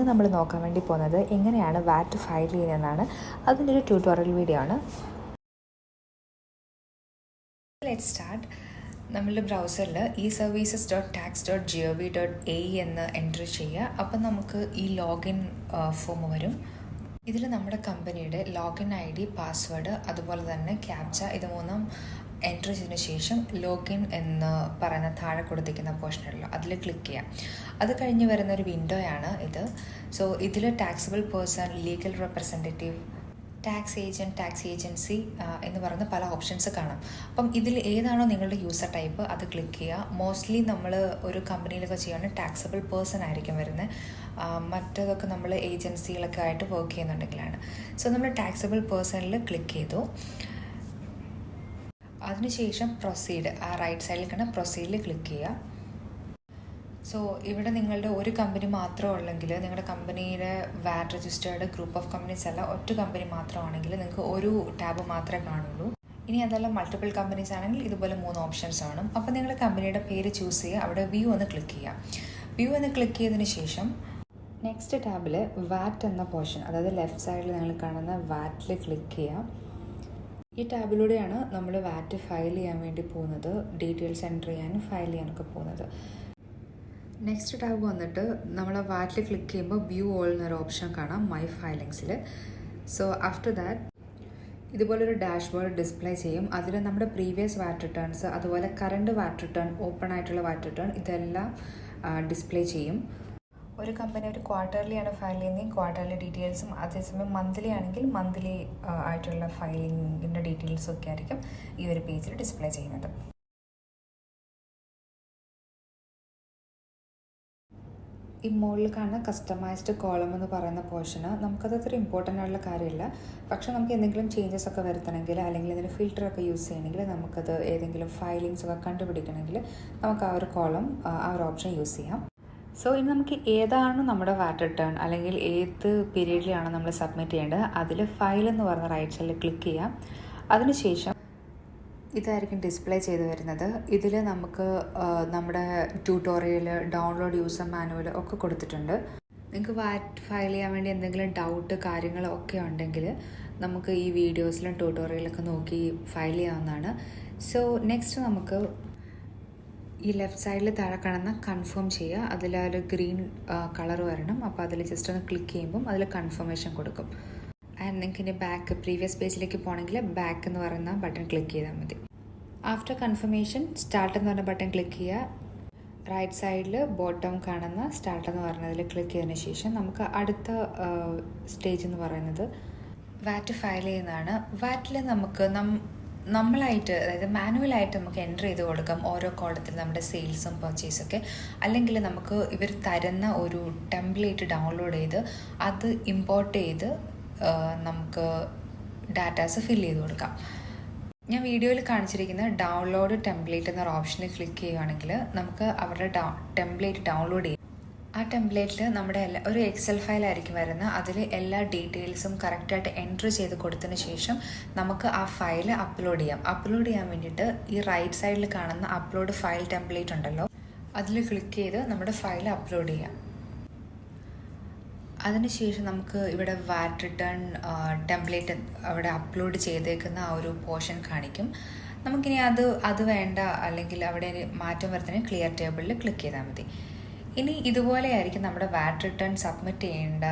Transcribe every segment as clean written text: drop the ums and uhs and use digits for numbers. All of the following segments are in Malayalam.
നമ്മൾ നോക്കാൻ വേണ്ടി പോകുന്നത് എങ്ങനെയാണ് വാറ്റ് ഫയൽ ചെയ്യുന്നതെന്നാണ്. അതിൻ്റെ ഒരു ട്യൂട്ടോറിയൽ വീഡിയോ ആണ്. Let start. നമ്മളുടെ ബ്രൗസറിൽ eservices.tax.gov.ae എന്ന് എൻ്റർ ചെയ്യുക. അപ്പം നമുക്ക് ഈ ലോഗിൻ ഫോം വരും. ഇതിൽ നമ്മുടെ കമ്പനിയുടെ ലോഗിൻ ID, പാസ്വേഡ്, അതുപോലെ തന്നെ ക്യാപ്ച ഇത് മൂന്നും എൻ്റർ ചെയ്തതിന് ശേഷം ലോഗിൻ എന്ന് പറയുന്ന താഴെ കൊടുത്തിരിക്കുന്ന പോർഷനുള്ളൂ അതിൽ ക്ലിക്ക് ചെയ്യാം. അത് കഴിഞ്ഞ് വരുന്ന ഒരു വിൻഡോയാണ് ഇത്. സോ ഇതിൽ taxable person, legal representative, tax agent, tax agency എന്ന് പറയുന്ന പല ഓപ്ഷൻസ് കാണാം. അപ്പം ഇതിൽ ഏതാണോ നിങ്ങളുടെ യൂസർ ടൈപ്പ് അത് ക്ലിക്ക് ചെയ്യുക. മോസ്റ്റ്ലി നമ്മൾ ഒരു കമ്പനിയിലൊക്കെ ചെയ്യുകയാണെങ്കിൽ ടാക്സബിൾ പേഴ്സൺ ആയിരിക്കും വരുന്നത്. മറ്റതൊക്കെ നമ്മൾ ഏജൻസികളൊക്കെ ആയിട്ട് വർക്ക് ചെയ്യുന്നുണ്ടെങ്കിലാണ്. സോ നമ്മൾ ടാക്സബിൾ പേഴ്സണിൽ ക്ലിക്ക് ചെയ്തു. അതിനുശേഷം പ്രൊസീഡ്, ആ റൈറ്റ് സൈഡിൽ കാണാൻ പ്രൊസീഡിൽ ക്ലിക്ക് ചെയ്യുക. സോ ഇവിടെ നിങ്ങളുടെ ഒരു കമ്പനി മാത്രമേ ഉള്ളെങ്കിൽ, നിങ്ങളുടെ കമ്പനിയുടെ വാറ്റ് രജിസ്റ്റേർഡ് ഗ്രൂപ്പ് ഓഫ് കമ്പനീസ് അല്ല, ഒറ്റ കമ്പനി മാത്രമാണെങ്കിൽ നിങ്ങൾക്ക് ഒരു ടാബ് മാത്രമേ കാണുള്ളൂ. ഇനി അതല്ല മൾട്ടിപ്പിൾ കമ്പനീസ് ആണെങ്കിൽ ഇതുപോലെ 3 ഓപ്ഷൻസ് കാണും. അപ്പോൾ നിങ്ങളുടെ കമ്പനിയുടെ പേര് ചൂസ് ചെയ്യുക. അവിടെ വ്യൂ ഒന്ന് ക്ലിക്ക് ചെയ്യുക. വ്യൂ എന്ന് ക്ലിക്ക് ചെയ്തതിന് ശേഷം നെക്സ്റ്റ് ടാബിൽ വാറ്റ് എന്ന പോർഷൻ, അതായത് ലെഫ്റ്റ് സൈഡിൽ നിങ്ങൾ കാണുന്ന വാറ്റിൽ ക്ലിക്ക് ചെയ്യുക. ഈ ടാബിലൂടെയാണ് നമ്മൾ വാറ്റ് ഫയൽ ചെയ്യാൻ വേണ്ടി പോകുന്നത്, ഡീറ്റെയിൽസ് എൻ്റർ ചെയ്യാനും ഫയൽ ചെയ്യാനൊക്കെ പോകുന്നത്. നെക്സ്റ്റ് ടാബ് വന്നിട്ട് നമ്മൾ വാറ്റിൽ ക്ലിക്ക് ചെയ്യുമ്പോൾ വ്യൂ ഓൾ എന്നൊരു ഓപ്ഷൻ കാണാം മൈ ഫയലിങ്സിൽ. സോ ആഫ്റ്റർ ദാറ്റ് ഇതുപോലൊരു ഡാഷ്ബോർഡ് ഡിസ്പ്ലേ ചെയ്യും. അതിൽ നമ്മുടെ പ്രീവിയസ് വാറ്റ് റിട്ടേൺസ്, അതുപോലെ കറണ്ട് വാറ്റ് റിട്ടേൺ, ഓപ്പൺ ആയിട്ടുള്ള വാറ്റ് റിട്ടേൺ ഇതെല്ലാം ഡിസ്പ്ലേ ചെയ്യും. ഒരു കമ്പനി ഒരു ക്വാർട്ടർലി ആണ് ഫയൽ ചെയ്യുന്നത്, ക്വാർട്ടർലി ഡീറ്റെയിൽസും, അതേസമയം മന്ത്ലി ആണെങ്കിൽ മന്ത്ലി ആയിട്ടുള്ള ഫയലിങ്ങിൻ്റെ ഡീറ്റെയിൽസും ഒക്കെ ആയിരിക്കും ഈ ഒരു പേജിൽ ഡിസ്പ്ലേ ചെയ്യുന്നത്. ഈ മുകളിൽ കാണുന്ന കസ്റ്റമൈസ്ഡ് കോളം എന്ന് പറയുന്ന പോർഷന് നമുക്കത് അത്ര ഇമ്പോർട്ടൻ്റ് ആയിട്ടുള്ള കാര്യമില്ല. പക്ഷേ നമുക്ക് എന്തെങ്കിലും ചേഞ്ചസ് ഒക്കെ വരുത്തണമെങ്കിൽ, അല്ലെങ്കിൽ എന്തെങ്കിലും ഫിൽറ്ററൊക്കെ യൂസ് ചെയ്യണമെങ്കിൽ, നമുക്കത് ഏതെങ്കിലും ഫയലിങ്സ് ഒക്കെ കണ്ടുപിടിക്കണമെങ്കിൽ നമുക്ക് ആ ഒരു കോളം, ആ ഒരു ഓപ്ഷൻ യൂസ് ചെയ്യാം. സോ ഇനി നമുക്ക് ഏതാണ് നമ്മുടെ വാറ്റ് റിട്ടേൺ, അല്ലെങ്കിൽ ഏത് പീരീഡിലാണ് നമ്മൾ സബ്മിറ്റ് ചെയ്യേണ്ടത്, അതിൽ ഫയൽ എന്ന് പറഞ്ഞ റൈറ്റ് സൈഡിൽ ക്ലിക്ക് ചെയ്യാം. അതിനുശേഷം ഇതായിരിക്കും ഡിസ്പ്ലേ ചെയ്ത് വരുന്നത്. ഇതിൽ നമുക്ക് നമ്മുടെ ട്യൂട്ടോറിയൽ, ഡൗൺലോഡ് യൂസർ മാനുവൽ ഒക്കെ കൊടുത്തിട്ടുണ്ട്. നിങ്ങൾക്ക് വാറ്റ് ഫയൽ ചെയ്യാൻ വേണ്ടി എന്തെങ്കിലും ഡൗട്ട് കാര്യങ്ങളൊക്കെ ഉണ്ടെങ്കിൽ നമുക്ക് ഈ വീഡിയോസിലും ട്യൂട്ടോറിയലൊക്കെ നോക്കി ഫയൽ ചെയ്യാവുന്നതാണ്. സോ നെക്സ്റ്റ് നമുക്ക് ഈ ലെഫ്റ്റ് സൈഡിൽ താഴെ കാണുന്ന കൺഫേം ചെയ്യുക. അതിൽ ഒരു ഗ്രീൻ കളർ വരണം. അപ്പോൾ അതിൽ ജസ്റ്റ് ഒന്ന് ക്ലിക്ക് ചെയ്യുമ്പം അതിൽ കൺഫർമേഷൻ കൊടുക്കും. ആൻഡ് നിങ്ങൾക്ക് ഇനി ബാക്ക് പ്രീവിയസ് പേജിലേക്ക് പോകണമെങ്കിൽ ബാക്ക് എന്ന് പറയുന്ന ബട്ടൺ ക്ലിക്ക് ചെയ്താൽ മതി. ആഫ്റ്റർ കൺഫർമേഷൻ സ്റ്റാർട്ട് എന്ന് പറഞ്ഞ ബട്ടൺ ക്ലിക്ക് ചെയ്യുക. റൈറ്റ് സൈഡിൽ ബോട്ടം കാണുന്ന സ്റ്റാർട്ട് എന്ന് പറയുന്നതിൽ ക്ലിക്ക് ചെയ്തതിന് ശേഷം നമുക്ക് അടുത്ത സ്റ്റേജ് എന്ന് പറയുന്നത് വാറ്റ് ഫയൽ ചെയ്യുന്നതാണ്. വാറ്റിൽ നമുക്ക് നമ്മളായിട്ട്, അതായത് മാനുവലായിട്ട് നമുക്ക് എൻ്റർ ചെയ്ത് കൊടുക്കാം ഓരോ കോളത്തിൽ നമ്മുടെ സെയിൽസും പർച്ചേസൊക്കെ. അല്ലെങ്കിൽ നമുക്ക് ഇവർ തരുന്ന ഒരു ടെംപ്ലേറ്റ് ഡൗൺലോഡ് ചെയ്ത് അത് ഇമ്പോർട്ട് ചെയ്ത് നമുക്ക് ഡാറ്റാസ് ഫിൽ ചെയ്ത് കൊടുക്കാം. ഞാൻ വീഡിയോയിൽ കാണിച്ചിരിക്കുന്ന ഡൗൺലോഡ് ടെംപ്ലേറ്റ് എന്നൊരു ഓപ്ഷനിൽ ക്ലിക്ക് ചെയ്യുകയാണെങ്കിൽ നമുക്ക് അവരുടെ ടെംപ്ലേറ്റ് ഡൗൺലോഡ് ചെയ്യും. ആ ടെംപ്ലേറ്റിൽ നമ്മുടെ ഒരു എക്സൽ ഫയലായിരിക്കും വരുന്നത്. അതിൽ എല്ലാ ഡീറ്റെയിൽസും കറക്റ്റായിട്ട് എൻറ്റർ ചെയ്ത് കൊടുത്തതിന് ശേഷം നമുക്ക് ആ ഫയൽ അപ്ലോഡ് ചെയ്യാം. അപ്ലോഡ് ചെയ്യാൻ വേണ്ടിയിട്ട് ഈ റൈറ്റ് സൈഡിൽ കാണുന്ന അപ്ലോഡ് ഫയൽ ടെംപ്ലേറ്റ് ഉണ്ടല്ലോ, അതിൽ ക്ലിക്ക് ചെയ്ത് നമ്മുടെ ഫയൽ അപ്ലോഡ് ചെയ്യാം. അതിനുശേഷം നമുക്ക് ഇവിടെ വാറ്റ് റിട്ടേൺ ടെംപ്ലേറ്റ് അവിടെ അപ്ലോഡ് ചെയ്തേക്കുന്ന ആ ഒരു പോർഷൻ കാണിക്കും. നമുക്കിനി അത് വേണ്ട, അല്ലെങ്കിൽ അവിടെ മാറ്റം വരുത്തുന്നതിന് ക്ലിയർ ടേബിളിൽ ക്ലിക്ക് ചെയ്താൽ മതി. ഇനി ഇതുപോലെയായിരിക്കും നമ്മുടെ വാറ്റ് റിട്ടേൺ സബ്മിറ്റ് ചെയ്യേണ്ട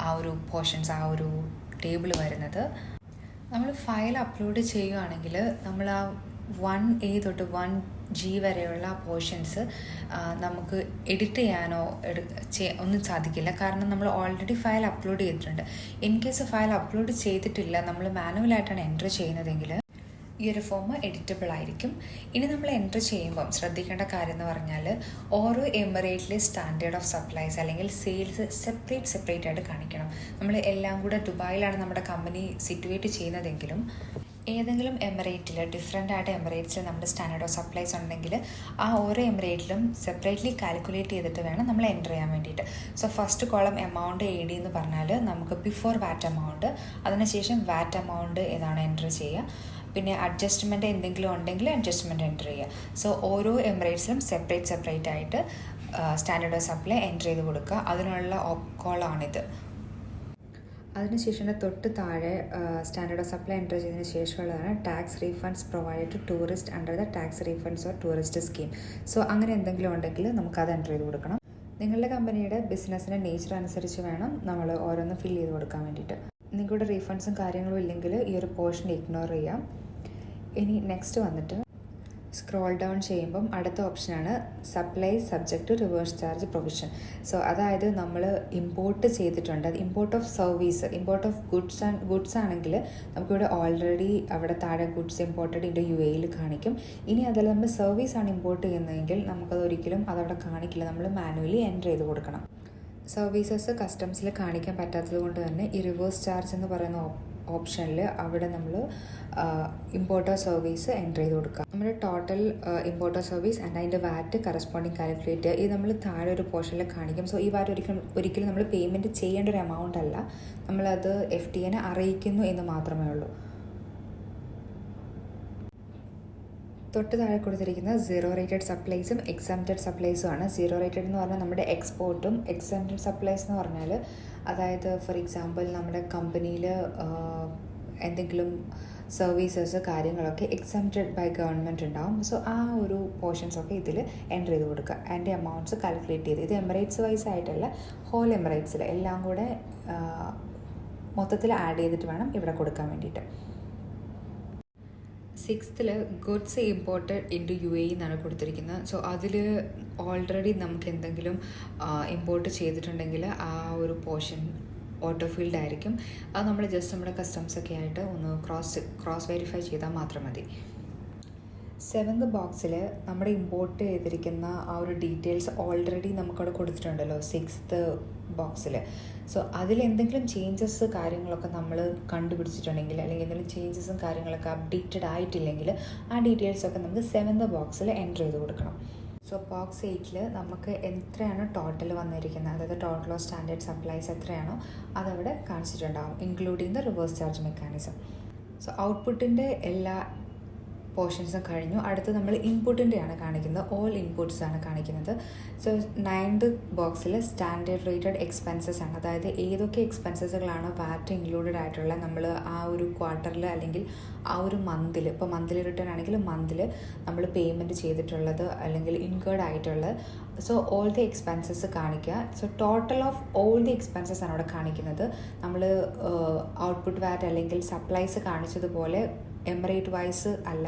ആ ഒരു പോർഷൻസ്, ആ ഒരു ടേബിൾ വരുന്നത്. നമ്മൾ ഫയൽ അപ്ലോഡ് ചെയ്യുകയാണെങ്കിൽ നമ്മൾ ആ 1A തൊട്ട് 1G വരെയുള്ള പോർഷൻസ് നമുക്ക് എഡിറ്റ് ചെയ്യാനോ ഒന്നും സാധിക്കില്ല. കാരണം നമ്മൾ ഓൾറെഡി ഫയൽ അപ്ലോഡ് ചെയ്തിട്ടുണ്ട്. ഇൻ കേസ് ഫയൽ അപ്ലോഡ് ചെയ്തിട്ടില്ല, നമ്മൾ മാനുവലായിട്ടാണ് എൻ്റർ ചെയ്യുന്നതെങ്കിൽ ഈ ഒരു ഫോം എഡിറ്റബിൾ ആയിരിക്കും. ഇനി നമ്മൾ എൻ്റർ ചെയ്യുമ്പം ശ്രദ്ധിക്കേണ്ട കാര്യം എന്ന് പറഞ്ഞാൽ ഓരോ എമിറേറ്റിലെ സ്റ്റാൻഡേർഡ് ഓഫ് സപ്ലൈസ് അല്ലെങ്കിൽ സെയിൽസ് സെപ്പറേറ്റ് ആയിട്ട് കാണിക്കണം. നമ്മൾ എല്ലാം കൂടെ ദുബായിലാണ് നമ്മുടെ കമ്പനി സിറ്റുവേറ്റ് ചെയ്യുന്നതെങ്കിലും ഏതെങ്കിലും എമിറേറ്റിൽ, ഡിഫറെൻ്റ് ആയിട്ട് എമിറേറ്റ്സിൽ നമ്മുടെ സ്റ്റാൻഡേർഡ് ഓഫ് സപ്ലൈസ് ഉണ്ടെങ്കിൽ ആ ഓരോ എമിറേറ്റിലും സെപ്പറേറ്റ്ലി കാൽക്കുലേറ്റ് ചെയ്തിട്ട് വേണം നമ്മൾ എൻ്റർ ചെയ്യാൻ വേണ്ടിയിട്ട്. So first column amount AD എന്ന് പറഞ്ഞാൽ നമുക്ക് ബിഫോർ വാറ്റ് എമൗണ്ട്, അതിനുശേഷം വാറ്റ് എമൗണ്ട് ഏതാണ് എൻ്റർ ചെയ്യുക. പിന്നെ അഡ്ജസ്റ്റ്മെൻറ്റ് എന്തെങ്കിലും ഉണ്ടെങ്കിൽ അഡ്ജസ്റ്റ്മെൻറ്റ് എൻ്റർ ചെയ്യുക. സോ ഓരോ എമിറേറ്റ്സിലും സെപ്പറേറ്റ് ആയിട്ട് സ്റ്റാൻഡേർഡ് ഓഫ് സപ്ലൈ എൻ്റർ ചെയ്ത് കൊടുക്കുക. അതിനുള്ള കോളാണിത്. അതിനുശേഷം തൊട്ട് താഴെ സ്റ്റാൻഡേർഡ് ഓഫ് സപ്ലൈ എൻ്റർ ചെയ്തതിന് ശേഷമുള്ളതാണ് tax refunds provide to tourist under the tax refunds or tourist scheme. So അങ്ങനെ എന്തെങ്കിലും ഉണ്ടെങ്കിൽ നമുക്കത് എൻ്റർ ചെയ്ത് കൊടുക്കണം. നിങ്ങളുടെ കമ്പനിയുടെ ബിസിനസ്സിൻ്റെ നേച്ചർ അനുസരിച്ച് വേണം നമ്മൾ ഓരോന്ന് ഫിൽ ചെയ്ത് കൊടുക്കാൻ വേണ്ടിയിട്ട്. നിങ്ങളുടെ റീഫണ്ട്സും കാര്യങ്ങളും ഇല്ലെങ്കിൽ ഈ ഒരു പോർഷൻ ഇഗ്നോർ ചെയ്യാം. ഇനി നെക്സ്റ്റ് വന്നിട്ട് സ്ക്രോൾ ഡൗൺ ചെയ്യുമ്പം അടുത്ത ഓപ്ഷനാണ് supply subject to reverse charge provision. So അതായത് നമ്മൾ ഇമ്പോർട്ട് ചെയ്തിട്ടുണ്ട്, അത് import of service, import of goods ആണെങ്കിൽ നമുക്കിവിടെ ഓൾറെഡി അവിടെ താഴെ ഗുഡ്സ് ഇമ്പോർട്ടഡ് ഇൻ്റെ UAE കാണിക്കും. ഇനി അതിൽ നമ്മൾ സർവീസാണ് ഇമ്പോർട്ട് ചെയ്യുന്നതെങ്കിൽ നമുക്കത് ഒരിക്കലും അതവിടെ കാണിക്കില്ല, നമ്മൾ മാനുവലി എൻ്റർ ചെയ്ത് കൊടുക്കണം. സർവീസസ് കസ്റ്റംസിൽ കാണിക്കാൻ പറ്റാത്തത് കൊണ്ട് തന്നെ ഈ റിവേഴ്സ് ചാർജ് എന്ന് പറയുന്ന ഓപ്ഷനിൽ അവിടെ നമ്മൾ ഇമ്പോർട്ടർ സർവീസ് എൻ്റർ ചെയ്ത് കൊടുക്കുക. നമ്മുടെ ടോട്ടൽ ഇമ്പോർട്ടർ സർവീസ് ആൻഡ് അതിൻ്റെ വാറ്റ് കറസ്പോണ്ടിങ് കാൽക്കുലേറ്റ് ചെയ്യുക. ഇത് നമ്മൾ താഴെ ഒരു പോർഷനിൽ കാണിക്കും. സോ ഈ വാറ്റ് ഒരിക്കലും നമ്മൾ പേയ്മെൻറ്റ് ചെയ്യേണ്ട ഒരു എമൗണ്ട് അല്ല, നമ്മളത് FTAനെ അറിയിക്കുന്നു എന്ന് മാത്രമേ ഉള്ളൂ. തൊട്ട് താഴെ കൊടുത്തിരിക്കുന്ന 0 റേറ്റഡ് സപ്ലൈസും എക്സംപ്റ്റഡ് സപ്ലൈസും ആണ്. 0 റേറ്റഡ് എന്ന് പറഞ്ഞാൽ നമ്മുടെ എക്സ്പോർട്ടും, എക്സംപ്റ്റഡ് സപ്ലൈസ് എന്ന് പറഞ്ഞാൽ അതായത് ഫോർ എക്സാമ്പിൾ നമ്മുടെ കമ്പനിയിൽ എന്തെങ്കിലും സർവീസസ് കാര്യങ്ങളൊക്കെ എക്സംപ്റ്റഡ് ബൈ ഗവൺമെൻറ് ഉണ്ടാവും. സോ ആ ഒരു പോർഷൻസൊക്കെ ഇതിൽ എൻ്റർ ചെയ്ത് കൊടുക്കുക. അതിൻ്റെ എമൗണ്ട്സ് കാൽക്കുലേറ്റ് ചെയ്ത്, ഇത് എമിറേറ്റ്സ് വൈസ് ആയിട്ടല്ല, ഹോൾ എമിറേറ്റ്സിൽ എല്ലാം കൂടെ മൊത്തത്തിൽ ആഡ് ചെയ്തിട്ട് വേണം ഇവിടെ കൊടുക്കാൻ വേണ്ടിയിട്ട്. 6th goods imported into UAE എന്നാണ് കൊടുത്തിരിക്കുന്നത്. സോ അതിൽ ഓൾറെഡി നമുക്ക് എന്തെങ്കിലും ഇമ്പോർട്ട് ചെയ്തിട്ടുണ്ടെങ്കിൽ ആ ഒരു പോർഷൻ ഓട്ടോ ഫീൽഡ് ആയിരിക്കും. അത് നമ്മൾ ജസ്റ്റ് നമ്മുടെ കസ്റ്റംസൊക്കെ ആയിട്ട് ഒന്ന് ക്രോസ് വെരിഫൈ ചെയ്താൽ മാത്രം മതി. 7th ബോക്സിൽ നമ്മുടെ ഇമ്പോർട്ട് ചെയ്തിരിക്കുന്ന ആ ഒരു ഡീറ്റെയിൽസ് ഓൾറെഡി നമുക്കവിടെ കൊടുത്തിട്ടുണ്ടല്ലോ 6th ബോക്സിൽ. സോ അതിലെന്തെങ്കിലും ചേഞ്ചസ് കാര്യങ്ങളൊക്കെ നമ്മൾ കണ്ടുപിടിച്ചിട്ടുണ്ടെങ്കിൽ അല്ലെങ്കിൽ എന്തെങ്കിലും ചേഞ്ചസും കാര്യങ്ങളൊക്കെ അപ്ഡേറ്റഡ് ആയിട്ടില്ലെങ്കിൽ ആ ഡീറ്റെയിൽസൊക്കെ നമുക്ക് 7th ബോക്സിൽ എൻ്റർ ചെയ്ത് കൊടുക്കണം. സോ ബോക്സ് 8 നമുക്ക് എത്രയാണ് ടോട്ടൽ വന്നിരിക്കുന്നത്, അതായത് ടോട്ടൽ ഓഫ് സ്റ്റാൻഡേർഡ് സപ്ലൈസ് എത്രയാണോ അതവിടെ കാണിച്ചിട്ടുണ്ടാകും, including the reverse charge mechanism. So ഔട്ട്പുട്ടിൻ്റെ എല്ലാ പോർഷൻസും കഴിഞ്ഞു. അടുത്ത് നമ്മൾ ഇൻപുട്ടിൻ്റെയാണ് കാണിക്കുന്നത്, ഓൾ ഇൻപുട്സ് ആണ് കാണിക്കുന്നത്. സോ 9th ബോക്സിൽ സ്റ്റാൻഡേർഡ് റേറ്റഡ് എക്സ്പെൻസസ് ആണ്, അതായത് ഏതൊക്കെ എക്സ്പെൻസസുകളാണോ വാറ്റ് ഇൻക്ലൂഡഡ് ആയിട്ടുള്ള നമ്മൾ ആ ഒരു ക്വാർട്ടറിൽ അല്ലെങ്കിൽ ആ ഒരു മന്തിൽ, ഇപ്പോൾ മന്ത്ലി റിട്ടേൺ ആണെങ്കിൽ മന്തിൽ നമ്മൾ പേയ്മെൻറ്റ് ചെയ്തിട്ടുള്ളത് അല്ലെങ്കിൽ ഇൻകേർഡ് ആയിട്ടുള്ളത്. സോ ഓൾ ദി എക്സ്പെൻസസ് കാണിക്കുക. So total of all the expenses ആണ് അവിടെ കാണിക്കുന്നത്. നമ്മൾ ഔട്ട്പുട്ട് വാറ്റ് അല്ലെങ്കിൽ സപ്ലൈസ് കാണിച്ചതുപോലെ എമിറേറ്റ് വൈസ് അല്ല,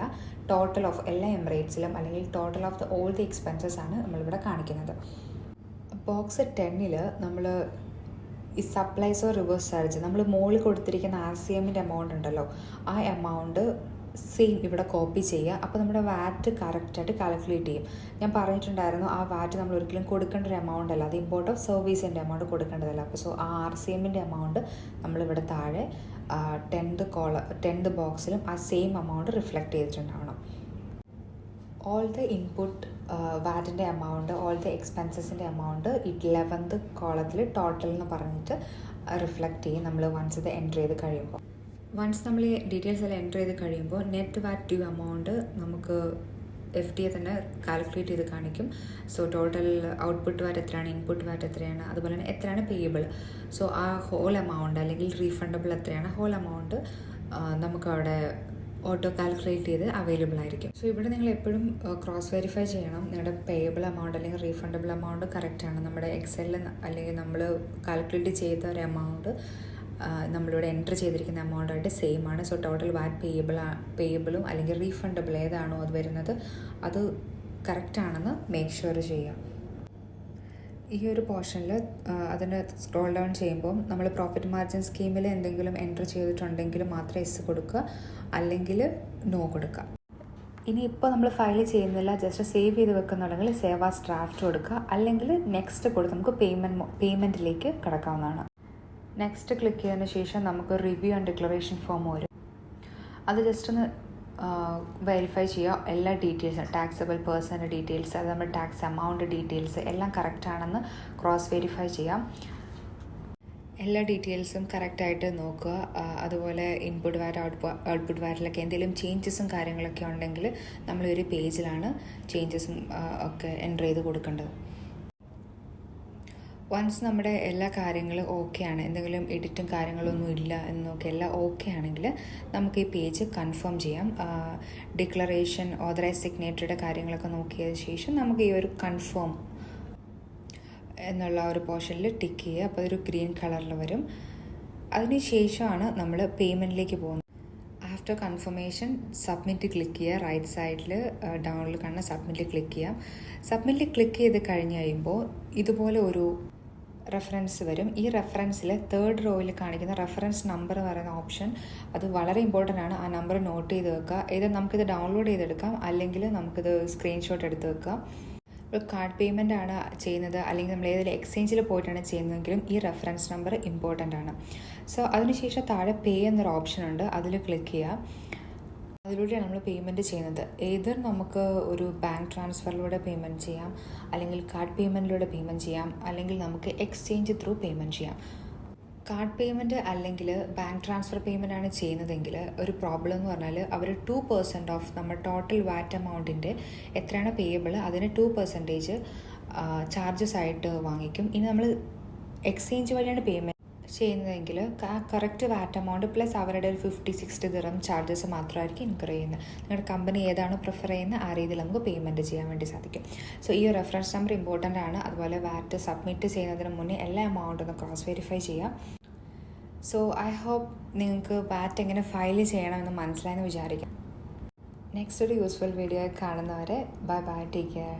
ടോട്ടൽ ഓഫ് എല്ലാ എമിറേറ്റ്സിലും അല്ലെങ്കിൽ total of the all the expenses ആണ് നമ്മളിവിടെ കാണിക്കുന്നത്. ബോക്സ് 10 നമ്മൾ ഈ സപ്ലൈസോ റിവേഴ്സ് ചാർജ് നമ്മൾ മുകളിൽ കൊടുത്തിരിക്കുന്ന RCMൻ്റെ എമൗണ്ട് ഉണ്ടല്ലോ, ആ എമൗണ്ട് സെയിം ഇവിടെ കോപ്പി ചെയ്യുക. അപ്പോൾ നമ്മുടെ വാറ്റ് കറക്റ്റായിട്ട് കാൽക്കുലേറ്റ് ചെയ്യും. ഞാൻ പറഞ്ഞിട്ടുണ്ടായിരുന്നു ആ വാറ്റ് നമ്മൾ ഒരിക്കലും കൊടുക്കേണ്ട ഒരു എമൗണ്ട് അല്ല, അത് ഇമ്പോർട്ട് ഓഫ് സർവീസിൻ്റെ എമൗണ്ട് കൊടുക്കേണ്ടതല്ല. അപ്പോൾ സോ ആ RCMൻ്റെ എമൗണ്ട് നമ്മളിവിടെ താഴെ 10th ബോക്സിലും ആ സെയിം എമൗണ്ട് റിഫ്ലക്റ്റ് ചെയ്തിട്ടുണ്ടാവണം. ഓൾ ദ ഇൻപുട്ട് വാറ്റിൻ്റെ എമൗണ്ട്, ഓൾ ദ എക്സ്പെൻസസിൻ്റെ എമൗണ്ട് 11th കോളത്തിൽ ടോട്ടൽ എന്ന് പറഞ്ഞിട്ട് റിഫ്ലക്റ്റ് ചെയ്യും നമ്മൾ വൺസ് ഇത് എൻ്റർ ചെയ്ത് കഴിയുമ്പോൾ. വൺസ് നമ്മൾ ഈ ഡീറ്റെയിൽസ് എല്ലാം എൻ്റർ ചെയ്ത് കഴിയുമ്പോൾ നെറ്റ് വാറ്റ് ഡ്യൂ എമൗണ്ട് നമുക്ക് FTA തന്നെ കാൽക്കുലേറ്റ് ചെയ്ത് കാണിക്കും. സോ ടോട്ടൽ ഔട്ട്പുട്ട് വാറ്റ് എത്രയാണ്, ഇൻപുട്ട് വാറ്റ് എത്രയാണ്, അതുപോലെ തന്നെ എത്രയാണ് പേയബിൾ. സോ ആ ഹോൾ എമൗണ്ട് അല്ലെങ്കിൽ റീഫണ്ടബിൾ എത്രയാണ്, ഹോൾ എമൗണ്ട് നമുക്കവിടെ ഓട്ടോ കാൽക്കുലേറ്റ് ചെയ്ത് അവൈലബിൾ ആയിരിക്കും. സോ ഇവിടെ നിങ്ങൾ എപ്പോഴും ക്രോസ് വെരിഫൈ ചെയ്യണം നിങ്ങളുടെ പേയബിൾ എമൗണ്ട് അല്ലെങ്കിൽ റീഫണ്ടബിൾ എമൗണ്ട് കറക്റ്റാണ്. നമ്മുടെ എക്സലിൽ അല്ലെങ്കിൽ നമ്മൾ കാൽക്കുലേറ്റ് ചെയ്ത ഒരു എമൗണ്ട് നമ്മളിവിടെ എൻ്റർ ചെയ്തിരിക്കുന്ന എമൗണ്ടായിട്ട് സെയിം ആണ്. സോ ടോട്ടൽ വാറ്റ് പേയബിളും അല്ലെങ്കിൽ റീഫണ്ടബിൾ ഏതാണോ അത് വരുന്നത് അത് കറക്റ്റാണെന്ന് മേക്ക് ഷുവർ ചെയ്യാം. ഈ ഒരു പോർഷനിൽ അതിന് സ്ക്രോൾ ഡൗൺ ചെയ്യുമ്പോൾ നമ്മൾ പ്രോഫിറ്റ് മാർജിൻ സ്കീമിൽ എന്തെങ്കിലും എൻ്റർ ചെയ്തിട്ടുണ്ടെങ്കിൽ മാത്രമേ എസ് കൊടുക്കുക, അല്ലെങ്കിൽ നോ കൊടുക്കുക. ഇനി ഇപ്പോൾ നമ്മൾ ഫയൽ ചെയ്യുന്നില്ല, ജസ്റ്റ് സേവ് ചെയ്ത് വെക്കുന്നുണ്ടെങ്കിൽ സേവ് ആസ് ഡ്രാഫ്റ്റ് കൊടുക്കുക, അല്ലെങ്കിൽ നെക്സ്റ്റ് കൊടുത്ത് നമുക്ക് പേയ്മെൻറ്റിലേക്ക് കിടക്കാവുന്നതാണ്. നെക്സ്റ്റ് ക്ലിക്ക് ചെയ്തതിന് ശേഷം നമുക്ക് റിവ്യൂ ആൻഡ് ഡിക്ലറേഷൻ ഫോം വരും. അത് ജസ്റ്റ് ഒന്ന് വെരിഫൈ ചെയ്യുക. എല്ലാ ഡീറ്റെയിൽസും ടാക്സബിൾ പേഴ്സൻ്റെ ഡീറ്റെയിൽസ്, അത് നമ്മുടെ ടാക്സ് എമൗണ്ട് ഡീറ്റെയിൽസ് എല്ലാം കറക്റ്റാണെന്ന് ക്രോസ് വെരിഫൈ ചെയ്യാം. എല്ലാ ഡീറ്റെയിൽസും കറക്റ്റായിട്ട് നോക്കുക. അതുപോലെ ഇൻപുട്ട് വാറ്റ് ഔട്ട്പുട്ട് വാറ്റിലൊക്കെ എന്തെങ്കിലും ചേഞ്ചസും കാര്യങ്ങളൊക്കെ ഉണ്ടെങ്കിൽ നമ്മളൊരു പേജിലാണ് ചേഞ്ചസും ഒക്കെ എൻ്റർ ചെയ്ത് കൊടുക്കേണ്ടത്. വൺസ് നമ്മുടെ എല്ലാ കാര്യങ്ങളും ഓക്കെ ആണ്, എന്തെങ്കിലും എഡിറ്റും കാര്യങ്ങളൊന്നും ഇല്ല എന്നൊക്കെ എല്ലാം ഓക്കെ ആണെങ്കിൽ നമുക്ക് ഈ പേജ് കൺഫേം ചെയ്യാം. ഡിക്ലറേഷൻ, ഓതറൈസ് സിഗ്നേറ്ററിയുടെ കാര്യങ്ങളൊക്കെ നോക്കിയതിന് ശേഷം നമുക്ക് ഈ ഒരു കൺഫേം എന്നുള്ള ഒരു പോർഷനിൽ ടിക്ക് ചെയ്യുക. അപ്പോൾ അതൊരു ഗ്രീൻ കളറിൽ വരും. അതിന് ശേഷമാണ് നമ്മൾ പേയ്മെൻറ്റിലേക്ക് പോകുന്നത്. ആഫ്റ്റർ കൺഫർമേഷൻ സബ്മിറ്റ് ക്ലിക്ക് ചെയ്യുക. റൈറ്റ് സൈഡിൽ ഡൗണിൽ കാണുന്ന സബ്മിറ്റ് ക്ലിക്ക് ചെയ്യാം. സബ്മിറ്റ് ക്ലിക്ക് ചെയ്ത് കഴിഞ്ഞ് കഴിയുമ്പോൾ ഇതുപോലെ ഒരു റെഫറൻസ് വരും. ഈ റെഫറൻസിൽ തേർഡ് റോയിൽ കാണിക്കുന്ന റെഫറൻസ് നമ്പർ എന്ന് പറയുന്ന ഓപ്ഷൻ, അത് വളരെ ഇമ്പോർട്ടൻ്റ് ആണ്. ആ നമ്പർ നോട്ട് ചെയ്ത് വെക്കുക. ഇത് നമുക്കിത് ഡൗൺലോഡ് ചെയ്തെടുക്കാം, അല്ലെങ്കിൽ നമുക്കിത് സ്ക്രീൻഷോട്ട് എടുത്ത് വെക്കാം. ഒരു കാർഡ് പേയ്മെൻ്റ് ആണ് ചെയ്യുന്നത്, അല്ലെങ്കിൽ നമ്മൾ ഏതെങ്കിലും എക്സ്ചേഞ്ചിൽ പോയിട്ടാണ് ചെയ്യുന്നതെങ്കിലും ഈ റെഫറൻസ് നമ്പർ ഇമ്പോർട്ടൻ്റ് ആണ്. സോ അതിനുശേഷം താഴെ പേ എന്നൊരു ഓപ്ഷൻ ഉണ്ട്, അതിൽ ക്ലിക്ക് ചെയ്യുക. അതിലൂടെയാണ് നമ്മൾ പേയ്മെൻറ്റ് ചെയ്യുന്നത്. ഏതർ നമുക്ക് ഒരു ബാങ്ക് ട്രാൻസ്ഫറിലൂടെ പേയ്മെൻറ്റ് ചെയ്യാം, അല്ലെങ്കിൽ കാർഡ് പേയ്മെൻറ്റിലൂടെ പേയ്മെൻറ്റ് ചെയ്യാം, അല്ലെങ്കിൽ നമുക്ക് എക്സ്ചേഞ്ച് ത്രൂ പേയ്മെൻറ്റ് ചെയ്യാം. കാർഡ് പേയ്മെൻറ്റ് അല്ലെങ്കിൽ ബാങ്ക് ട്രാൻസ്ഫർ പേയ്മെൻ്റ് ആണ് ചെയ്യുന്നതെങ്കിൽ ഒരു പ്രോബ്ലം എന്ന് പറഞ്ഞാൽ അവർ 2% ഓഫ് നമ്മുടെ ടോട്ടൽ വാറ്റ് എമൗണ്ടിൻ്റെ എത്രയാണ് പേയബിൾ അതിന് 2% ചാർജസ് ആയിട്ട് വാങ്ങിക്കും. ഇനി നമ്മൾ എക്സ്ചേഞ്ച് വഴിയാണ് പേയ്മെൻറ്റ് ചെയ്യുന്നതെങ്കിൽ കറക്റ്റ് വാറ്റ് എമൗണ്ട് പ്ലസ് അവരുടെ ഒരു 50-60 ദിർഹം ചാർജസ് മാത്രമായിരിക്കും ഇൻകർ ചെയ്യുന്നത്. നിങ്ങളുടെ കമ്പനി ഏതാണോ പ്രിഫർ ചെയ്യുന്നത് ആ രീതിയിൽ നമുക്ക് പേയ്മെൻറ്റ് ചെയ്യാൻ വേണ്ടി സാധിക്കും. സോ ഈ റെഫറൻസ് നമ്പർ ഇമ്പോർട്ടൻ്റ് ആണ്. അതുപോലെ വാറ്റ് സബ്മിറ്റ് ചെയ്യുന്നതിന് മുന്നേ എല്ലാ എമൗണ്ടും ഒന്ന് ക്രോസ് വെരിഫൈ ചെയ്യാം. സോ ഐ ഹോപ്പ് നിങ്ങൾക്ക് വാറ്റ് എങ്ങനെ ഫയൽ ചെയ്യണമെന്ന് മനസ്സിലായെന്ന് വിചാരിക്കാം. നെക്സ്റ്റ് ഒരു യൂസ്ഫുൾ വീഡിയോ കാണുന്നവരെ ബൈ ബൈ, ടേക്ക് കെയർ.